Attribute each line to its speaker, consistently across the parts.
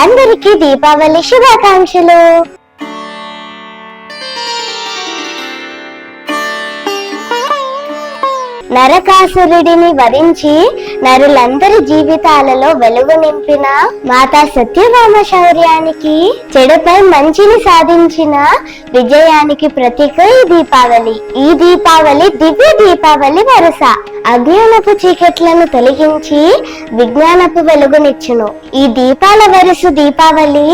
Speaker 1: అందరికీ దీపావళి శుభాకాంక్షలు. నరకాసురుడిని వరించి నరులందరి జీవితాలలో వెలుగు నింపిన మాతా సత్యభామ శౌర్యానికి, చెడుపై మంచిని సాధించిన విజయానికి ప్రతీక ఈ దీపావళి. ఈ దీపావళి దివ్య దీపావళి వరుస అజ్ఞానపు చీకట్లను తొలగించి విజ్ఞానపు వెలుగునిచ్చును. ఈ దీపాల వరుస దీపావళి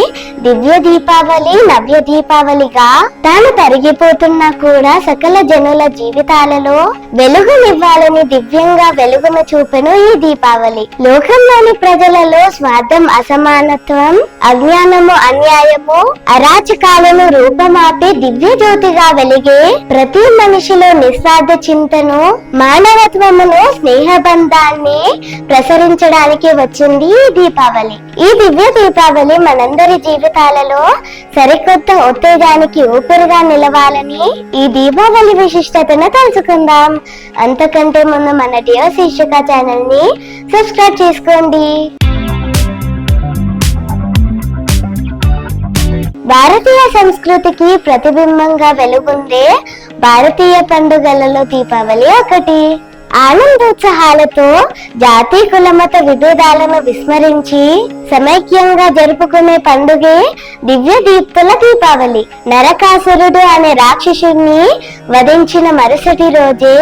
Speaker 1: దివ్య దీపావళి, నవ్య దీపావళిగా తాను తరిగిపోతున్నా కూడా సకల జనుల జీవితాలలో వెలుగునివ్వాలని దివ్యంగా వెలుగును చూపెను ఈ దీపావళి. లోకంలోని ప్రజలలో స్వార్థం, అసమానత్వం, అజ్ఞానము, అన్యాయము, అరాచకాలను రూపమాపి దివ్య జ్యోతిగా వెలిగే ప్రతి మనిషిలో నిస్వార్థ చింతను, మానవత్వమును, స్నేహబంధాన్ని ప్రసరించడానికి వచ్చింది ఈ దీపావళి. ఈ దివ్య దీపావళి మనందరి జీవితాలలో సరికొత్త ఉత్తేజానికి ఊపిరిగా నిలవాలని ఈ దీపావళి విశిష్టతను తెలుసుకుందాం. అంతకంటే ముందు మన డియో శీర్షిక ఛానల్ ని సబ్స్క్రైబ్ చేసుకోండి. భారతీయ సంస్కృతికి ప్రతిబింబంగా వెలుగుందే భారతీయ పండుగలలో దీపావళి ఒకటి. ఆనందోత్సాహాలతో జాతి కులమత విభేదాలను విస్మరించి సమైక్యంగా జరుపుకునే పండుగే దివ్య దీప్తుల దీపావళి. నరకాసురుడు అనే రాక్షసుడిని వధించిన మరుసటి రోజే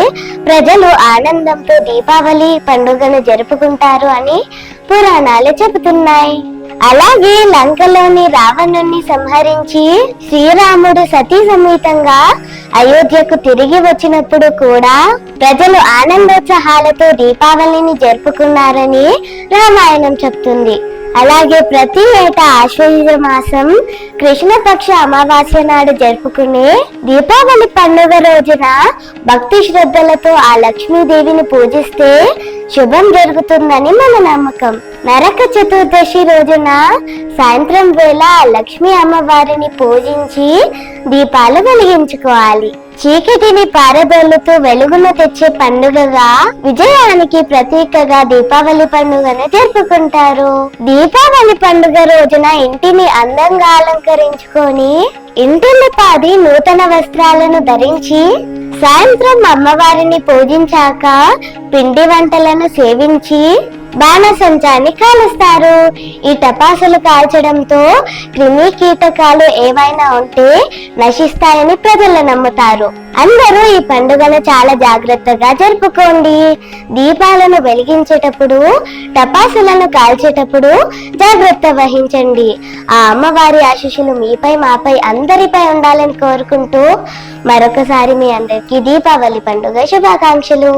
Speaker 1: ప్రజలు ఆనందంతో దీపావళి పండుగను జరుపుకుంటారు అని పురాణాలు చెబుతున్నాయి. అలాగే లంకలోని రావణుణ్ణి సంహరించి శ్రీరాముడు సతీ సమేతంగా అయోధ్యకు తిరిగి వచ్చినప్పుడు కూడా ప్రజలు ఆనందోత్సాహాలతో దీపావళిని జరుపుకున్నారని రామాయణం చెప్తుంది. అలాగే ప్రతి ఏటా ఆశ్వయుజ మాసం కృష్ణపక్ష అమావాస్య నాడు జరుపుకునే దీపావళి పండుగ రోజున భక్తి శ్రద్ధలతో ఆ లక్ష్మీదేవిని పూజిస్తే శుభం జరుగుతుందని మన నమ్మకం. నరక చతుర్దశి రోజున సాయంత్రం వేళ లక్ష్మీ అమ్మవారిని పూజించి దీపాలు వెలిగించుకోవాలి. చీకటిని పారదోలుతూ వెలుగును తెచ్చే పండుగగా, విజయానికి ప్రతీకగా దీపావళి పండుగను జరుపుకుంటారు. దీపావళి పండుగ రోజున ఇంటిని అందంగా అలంకరించుకొని ఇంటిల్లిపాది నూతన వస్త్రాలను ధరించి సాయంత్రం అమ్మవారిని పూజించాక పిండి వంటలను సేవించి బాణసంచాన్ని కాలుస్తారు. ఈ టపాసులు కాల్చడంతో క్రిమి కీటకాలు ఏవైనా ఉంటే నశిస్తాయని ప్రజలు నమ్ముతారు. అందరూ ఈ పండుగను చాలా జాగ్రత్తగా జరుపుకోండి. దీపాలను వెలిగించేటప్పుడు, టపాసులను కాల్చేటప్పుడు జాగ్రత్త వహించండి. ఆ అమ్మవారి ఆశీస్సులు మీపై, మాపై, అందరిపై ఉండాలని కోరుకుంటూ మరొకసారి మీ అందరికీ దీపావళి పండుగ శుభాకాంక్షలు.